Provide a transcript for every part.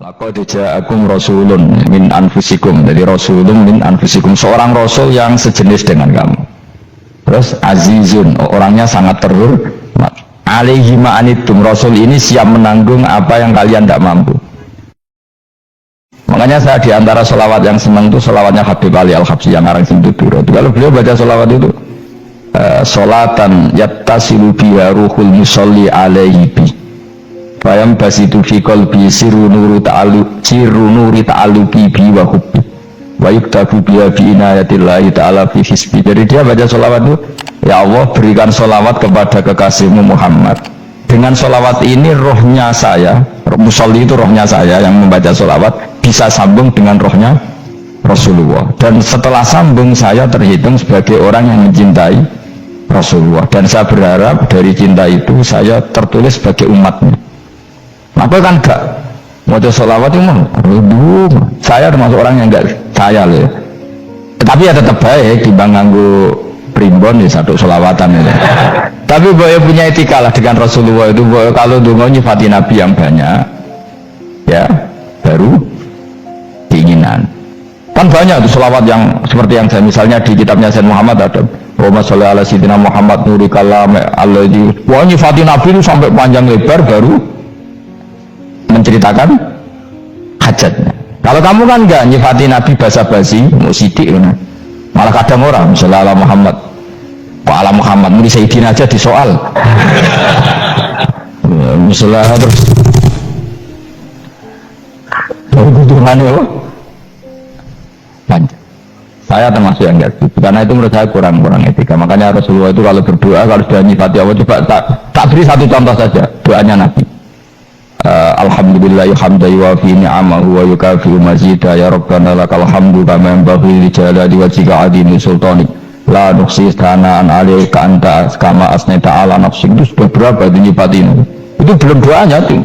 Laqad ja'akum rasulun min anfusikum. Jadi rasulun min anfusikum, seorang rasul yang sejenis dengan kamu. Terus azizun, orangnya sangat terhormat. Alaihi ma'anitum, rasul ini siap menanggung apa yang kalian tidak mampu. Makanya saya diantara sholawat yang senang itu sholawatnya Habib Ali Al-Habsyi yang ngarang Simtuduro. Kalau beliau baca sholawat itu sholatan yattasilu biha ruhul musolli alaihi bi fayam basitu fi qalbi sirru nuri ta'aluqi bi wa hubbi wa yuktabu biha fi inayatillahi ta'ala fi hisbi. Jadi dia baca sholawat itu, ya Allah berikan sholawat kepada kekasihmu Muhammad. Dengan sholawat ini rohnya saya, musolli itu rohnya saya yang membaca sholawat, bisa sambung dengan rohnya Rasulullah. Dan setelah sambung saya terhitung sebagai orang yang mencintai Rasulullah. Dan saya berharap dari cinta itu saya tertulis sebagai umatnya. Maka kan enggak mau sholawat itu mah, saya termasuk orang yang enggak saya loh. Tapi ya tetap baik dibanding nganggo primbon ya satu sholawatan ya. Tapi boleh punya etika lah dengan Rasulullah itu. Kalau dungo nyifati Nabi yang banyak, ya baru keinginan. Kan banyak tuh sholawat yang seperti yang saya misalnya di kitabnya Sayyid Muhammad ada Allahumma sholli ala sayyidina Muhammad nuri kalam alladzi. Wah nyifati Nabi itu sampai panjang lebar baru menceritakan hajatnya. Kalau kamu kan enggak nyifati Nabi basa-basi, mau sidik kan. Malah kadang orang misalnya ala Muhammad, Pak ala Muhammad, muri Sayyidina aja di soal. Misalnya terus kebutuhannya apa? Panjang. Saya termasuk yang enggak gitu, karena itu menurut saya kurang etika. Makanya Rasulullah itu kalau berdoa, kalau sudah nyifati Allah, coba tak beri satu contoh saja doanya Nabi. Alhamdulillah hamdan yuwafi ni'amahu wa yukafi'u mazidah ya Rabbana lakal hamdu kama yanbaghi li jalali wajhika 'azimi sultanik la nuhsi thana'an 'alaika anta kama asnaita 'ala nafsik. Itu sudah berapa itu nyifatin? Itu belum doanya tuh.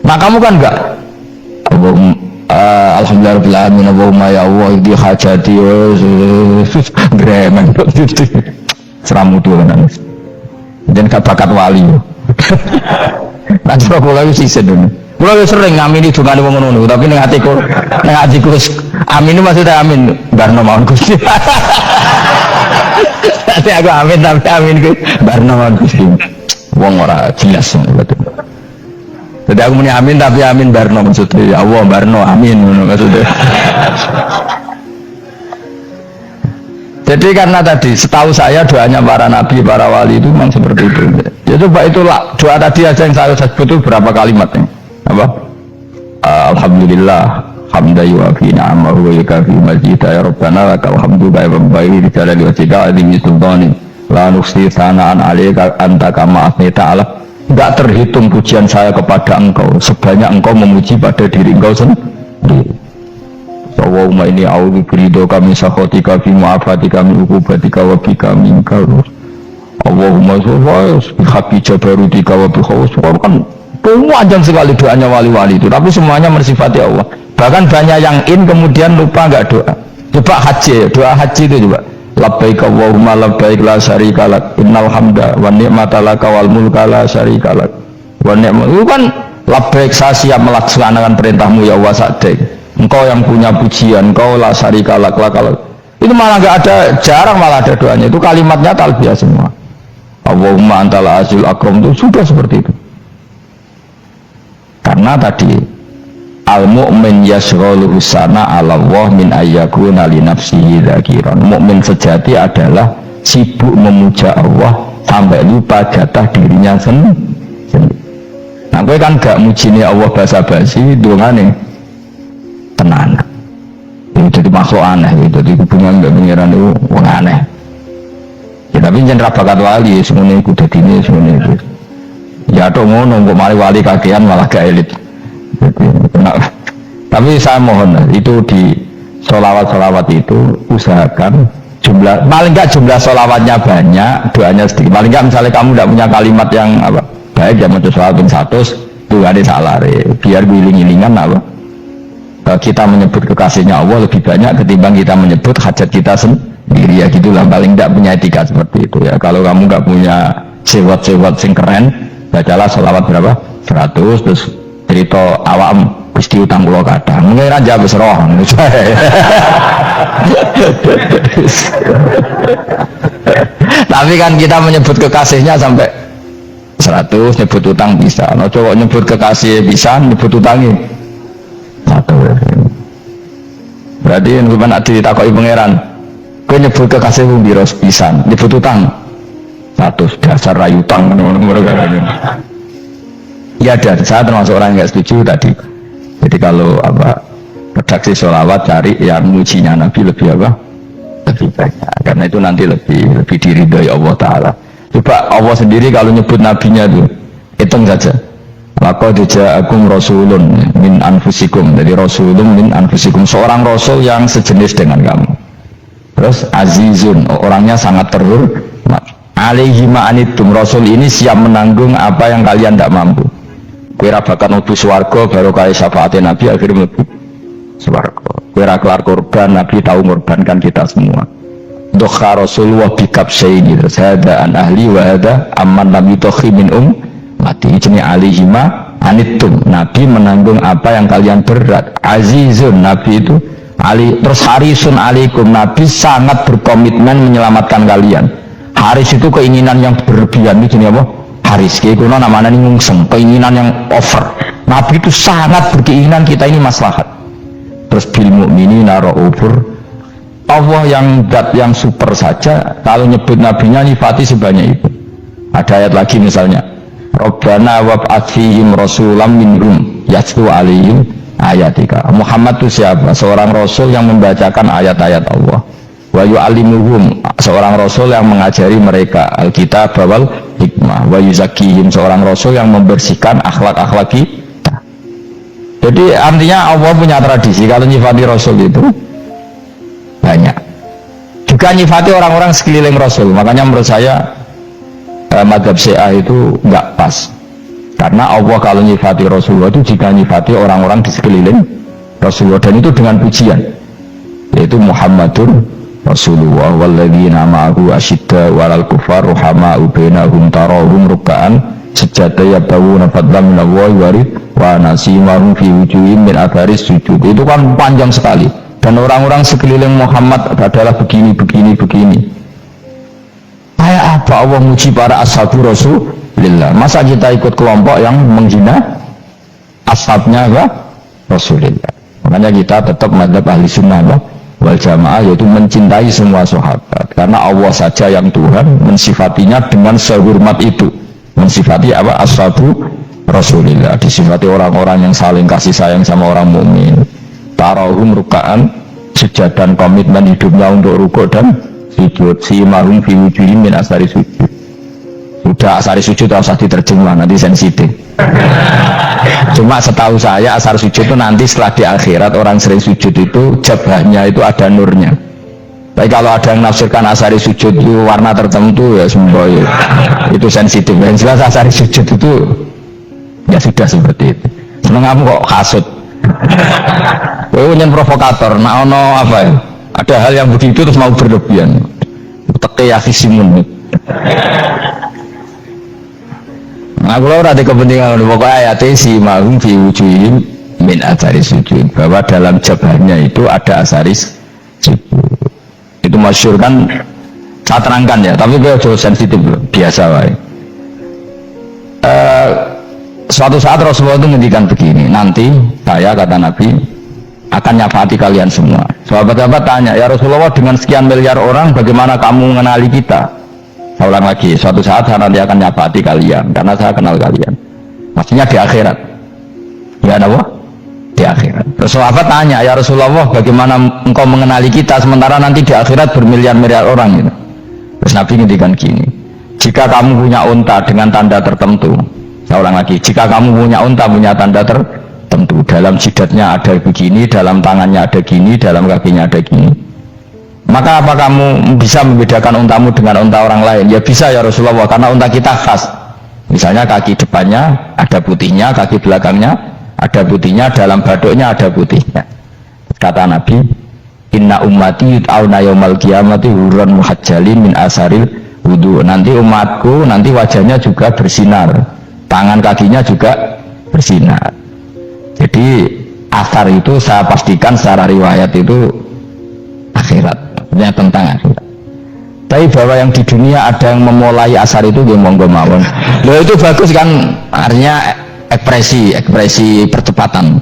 Nah kamu kan enggak alhamdulillah rabbil alamin Allahumma ya Allah di hajati gremen seramu tuh kan dan gak bakat wali. Nah, coba kula wis isin dulu. Kula wis sering ngamini dongane wong ngono, tapi ning atiku amin itu maksudnya amin barno mawon Gusti. Tapi aku amin tapi amin ku barno mawon Gusti. Wong ora jelas betul. Jadi aku muni amin tapi amin barno maksudnya ya Allah barno amin ngono maksudnya. Jadi karena tadi setahu saya doanya para nabi, para wali itu memang seperti itu. Ya coba itulah doa tadi aja yang saya sebut itu berapa kalimatnya? Apa? Alhamdulillah hamdan yuwafi ni'amahu wa yukafi mazidah ya Rabbana lakal hamdu kama yanbaghi li jalali wajhika 'azimi sultanik la nuhsi thana'an 'alaika anta kama asnaita 'ala. Enggak terhitung pujian saya kepada engkau sebanyak engkau memuji pada diri engkau sendiri. Allahumma ini a'udzu biridho kami sakhatika fi mu'afatika min uqubatika wa bika minka. Allahumma sholli bihaqqi jabarutika wa bikhawsika. Kan panjang sekali doanya wali-wali itu, tapi semuanya mensifati Allah. Bahkan banyak yang kemudian lupa enggak doa. Coba haji, doa haji itu coba. Labbaik Allahumma labbaik la syarika lak innal hamda wa ni'mata laka wal mulka la syarika lak wa ni'mat. Itu kan labbaik saya siap melaksanakan perintahmu ya Allah sa'daik. Engkau yang punya pujian, engkau la syarika lak. Itu malah enggak ada, jarang malah ada doanya. Itu kalimatnya talbiyah semua. Allahumma antal azil akram, itu sudah seperti itu. Karena tadi al-mu'min yashghaluhu sana 'ala Allah min ayyakuna li nafsihi dzakiran. Mukmin sejati adalah sibuk memuja Allah sampai lupa jatah dirinya sendiri. Nah, kowe kan gak mujine Allah basa-basi, dongane tenan. Itu jadi makhluk aneh, itu jadi hubungan mbak pengiran itu wong aneh. Ya tapi jangan bakat wali, semuanya ikut dadine semuanya itu. Ya tok ngono, kok mari wali kakean malah gak elit. Nah, tapi saya mohon itu di sholawat itu usahakan jumlah, paling enggak jumlah sholawatnya banyak, doanya sedikit. Paling enggak misalnya kamu tidak punya kalimat yang apa baik ya mau sholawat ping 100 tuh ada salah biar giling-gilingan apa. Kita menyebut kekasihnya Allah lebih banyak ketimbang kita menyebut hajat kita sendiri ya gitulah. Paling tidak punya etika seperti itu ya. Kalau kamu nggak punya sewot sing keren, bacalah sholawat berapa 100 terus cerita awam Gusti utang kula kathah. Mengira jawab wis roh. Tapi kan kita menyebut kekasihnya sampai 100, nyebut utang bisa. No coba nyebut kekasih bisa, nyebut utangnya 1. Berarti yang nak ditakoki pangeran, kowe nyebut kekasih piro bisa, nyebut utang 100, dasar rayu utang ya ada, saya termasuk orang yang nggak setuju tadi. Jadi kalau redaksi sholawat cari yang mujinya Nabi lebih lebih banyak, karena itu nanti lebih diridhoi Allah Ta'ala. Coba Allah sendiri kalau nyebut nabinya itu hitung saja, laqad ja'akum rasulun min anfusikum, jadi rasulun min anfusikum, seorang rasul yang sejenis dengan kamu. Terus azizun, orangnya sangat terhormat, alaihi ma'anitum, rasul ini siap menanggung apa yang kalian tidak mampu. Kira bakat mlebu swarga baru kaya syafaatnya Nabi akhirnya mlebu swarga. Kira kelar korban, Nabi tahu mengorbankan kita semua. Dokha Rasulullah bikab syai'ini, hada an ahli wa hada amman lam yutokhi min mati. Ini alihima anitum, Nabi menanggung apa yang kalian berat. Azizun, Nabi itu ali, terus harisun alaikum, Nabi sangat berkomitmen menyelamatkan kalian. Haris itu keinginan yang berlebihan, itu apa? Haris, kayak kuno namanya ini ngungseng, keinginan yang over. Nabi itu sangat berkeinginan kita ini maslahat. Terus bil mu'minina ra'ufur, Allah yang super saja kalau nyebut nabinya nyifati sebanyak itu. Ada ayat lagi misalnya, Rabbana wab'ats fihim rasulam minhum yatlu alaihim ayatika. Muhammad itu siapa? Seorang rasul yang membacakan ayat-ayat Allah. Wa yu'allimuhum, seorang rasul yang mengajari mereka alkitab wal hikmah. Wa yuzakkihim, seorang rasul yang membersihkan akhlak-akhlak kita. Jadi artinya Allah punya tradisi kalau nyifati rasul itu banyak. Juga nyifati orang-orang sekeliling rasul. Makanya menurut saya mazhab Syiah itu enggak pas. Karena Allah kalau nyifati Rasulullah itu jika nyifati orang-orang di sekeliling Rasulullah, dan itu dengan pujian, yaitu Muhammadun Rasulullah walladzina ma'ahu asyidda walal kufar ruhama'u bainahum tarahum ruk'an sujada yabawuna fadlan minallahi warid wa nasimahum fi wujuhim min atharis sujud. Itu kan panjang sekali, dan orang-orang sekeliling Muhammad adalah begini. Kayak apa Allah muji para ashabu Rasulillah? Masa kita ikut kelompok yang menghina ashabnya Rasulillah? Makanya kita tetap mazhab ahli sunnah wal jamaah, yaitu mencintai semua sahabat, karena Allah saja yang Tuhan mensifatinya dengan sehormat itu, mensifati ashabu Rasulillah, disifati orang-orang yang saling kasih sayang sama orang mukmin. Tarahum ruka'an, sujud dan komitmen hidupnya untuk rukuk dan sujud. Simahum fi wujuhim min asari sujud. Sudah asari sujud tak usah diterjemah, nanti sensitif. Cuma setahu saya asar sujud itu nanti setelah di akhirat orang sering sujud itu jabahnya itu ada nurnya. Tapi kalau ada yang nafsirkan asari sujud itu warna tertentu ya semua itu sensitif. Yang jelas asari sujud itu ya sudah seperti itu. Seneng kamu kok kasut. Kowe nyen provokator, nah ono apa ya? Ada hal yang begitu terus mau berlebihan. Teke yakisimun. Nah, kalau ada kepentingan pokoknya ayat si mahum fi wujuhim min asaris sujud, bahwa dalam jabahnya itu ada asaris sujud. Itu masyhur kan, saya terangkan ya, tapi gue jauh sensitif loh, biasa wae. Suatu saat Rasulullah itu ngendikan begini, nanti saya kata Nabi akan nyafati kalian semua. Sahabat-sahabat tanya, ya Rasulullah dengan sekian miliar orang bagaimana kamu mengenali kita? Saya ulang lagi, suatu saat saya nanti akan nyafati kalian karena saya kenal kalian. Maksudnya di akhirat. Ya apa? Di akhirat. Terus sahabat tanya, ya Rasulullah bagaimana engkau mengenali kita sementara nanti di akhirat bermiliar-miliar orang gitu. Terus Nabi ngendikan gini, jika kamu punya unta dengan tanda tertentu, saya ulang lagi, jika kamu punya unta punya tanda tertentu, dalam jidatnya ada begini, dalam tangannya ada gini, dalam kakinya ada gini, maka apa kamu bisa membedakan untamu dengan unta orang lain? Ya bisa ya Rasulullah, karena unta kita khas. Misalnya kaki depannya ada putihnya, kaki belakangnya ada putihnya, dalam baduknya ada putihnya. Kata Nabi, inna ummati yut'auna yaumal qiyamati hurran muhajjalin min asaril wudu. Nanti umatku nanti wajahnya juga bersinar, tangan kakinya juga bersinar. Jadi asar itu saya pastikan secara riwayat itu akhirat, tentang akhirat. Tapi bahwa yang di dunia ada yang memulai asar itu gue monggo mawon. Loh itu bagus kan, artinya ekspresi percepatan.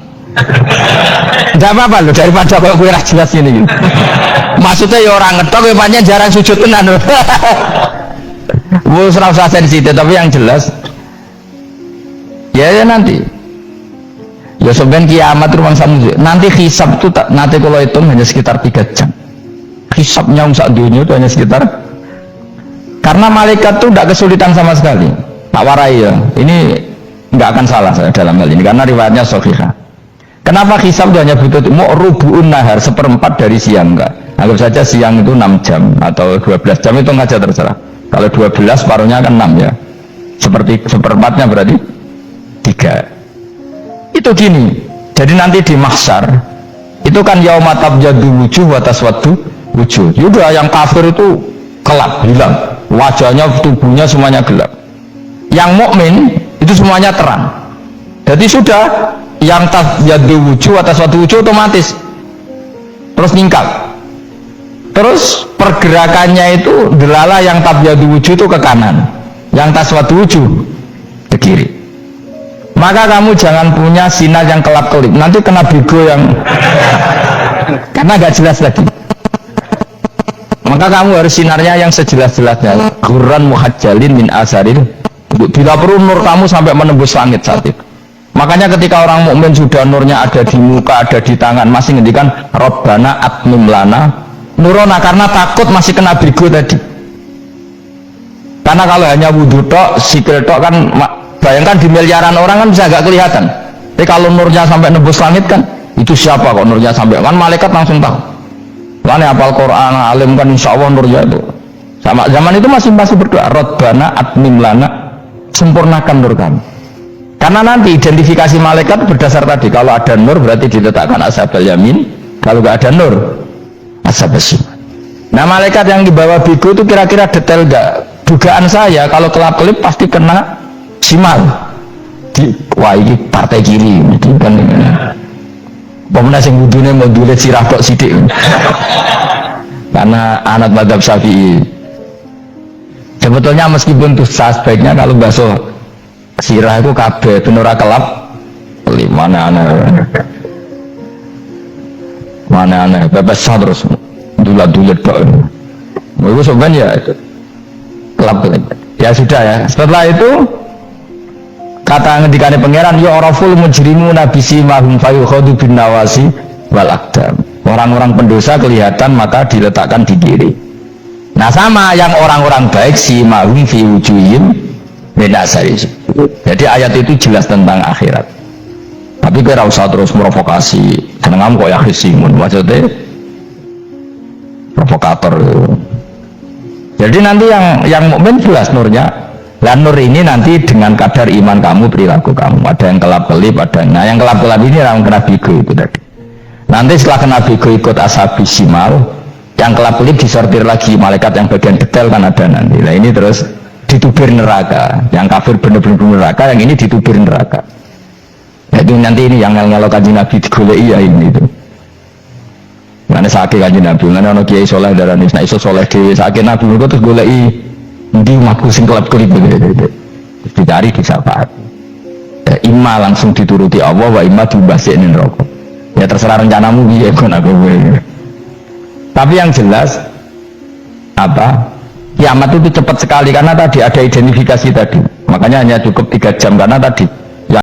Enggak apa-apa loh, daripada kok gue jelas ini gitu. Maksudnya ya orang ngetok ya panjang jarang sujud tenan. Wes ora usah sensitif, tapi yang jelas ya nanti. Ya sebenarnya kiamat ruang samu. Nanti hisab itu nanti kalau hitung hanya sekitar 3 jam. Hisabnya sak dunia itu hanya sekitar, karena malaikat itu tidak kesulitan sama sekali. Pak Warai ya, ini nggak akan salah saya dalam hal ini karena riwayatnya sahihah. Kenapa hisab itu hanya butuh mau rubu'un nahar, 1/4 dari siang? Enggak, anggap saja siang itu 6 jam atau 12 jam, itu aja terserah. Kalau 12 separuhnya kan 6 ya, seperti 1/4-nya berarti 3. Itu gini, jadi nanti di mahsyar itu kan yauma tabyaddu wujuh wa taswaddu wujuh. Yaudah yang kafir itu gelap, hilang wajahnya, tubuhnya semuanya gelap. Yang mukmin itu semuanya terang. Jadi sudah yang tabyaddu wujuh wa taswaddu wujuh otomatis terus ningkat. Terus pergerakannya itu delala yang tabyaddu wujuh itu ke kanan, yang taswaddu wujuh ke kiri. Maka kamu jangan punya sinar yang kelap-kelip, nanti kena bego yang karena gak jelas lagi. Maka kamu harus sinarnya yang sejelas-jelasnya, ghurran muhajjalin min asaril. Bila perlu nur kamu sampai menembus langit saat itu. Makanya ketika orang mukmin sudah nurnya ada di muka, ada di tangan, masih ngendikan Rabbana atmim lana nurona, karena takut masih kena bego tadi. Karena kalau hanya wudhu tok, sikil tok kan, bayangkan di miliaran orang kan bisa agak kelihatan. Tapi kalau nurnya sampai nembus langit kan, itu siapa kok nurnya sampai, kan malaikat langsung tahu. Karena hafal Quran, alim kan insya Allah nurnya itu. Sama zaman itu masih berdoa, Rabbana atmim lana, sempurnakan nur kami. Karena nanti identifikasi malaikat berdasar tadi, kalau ada nur berarti diletakkan ashabul yamin, kalau nggak ada nur ashabus shimal. Nah malaikat yang dibawa biku itu kira-kira detail nggak? Dugaan saya kalau kelap-kelip pasti kena simal. Wah ini partai kiri gitu kan. Pemenang yang wudhunya mau dulet sirah kok sidik. Karena anak madzhab Syafi'i. Sebetulnya meskipun itu sebaiknya kalau basuh sirah itu kabeh benora kelap, mana aneh bebas terus dulat kok. Itu sebenarnya ya kelap. Ya sudah ya. Setelah itu kata ngendikane pangeran, ya oraful mujrimu nabisi mahum fayukhadu bin nawasi wal aqdam. Orang-orang pendosa kelihatan maka diletakkan di kiri. Nah sama yang orang-orang baik si mahum fi wujuhim min asari. Jadi ayat itu jelas tentang akhirat. Tapi kira usah terus provokasi. Seneng kok ya khisimun, maksudnya provokator. Jadi nanti yang mukmin jelas nurnya. Lah nur ini nanti dengan kadar iman kamu, perilaku kamu. Ada yang kelap-kelip, ada. Nah yang kelap-kelip ini yang kena bigo itu tadi. Nanti setelah kena bigo ikut ashabis shimal, yang kelap-kelip disortir lagi malaikat yang bagian detail kan ada nanti. Nah ini terus ditubir neraka. Yang kafir benar-benar neraka, yang ini ditubir neraka. Jadi nanti ini yang ngelok kanjeng Nabi digoleki ya ini itu. Mana sakit kanjeng Nabi, mana ono kiai soleh darani nek iso soleh dhewe sakit Nabi niku terus goleki ndi umatku sing kelap-kelip gitu. Dicari di syafaat. Ya, imma langsung dituruti Allah, wa imma dibasikne neraka. Ya terserah rencanamu piye kon aku kowe. Tapi yang jelas apa? Kiamat itu cepat sekali karena tadi ada identifikasi tadi. Makanya hanya cukup 3 jam karena tadi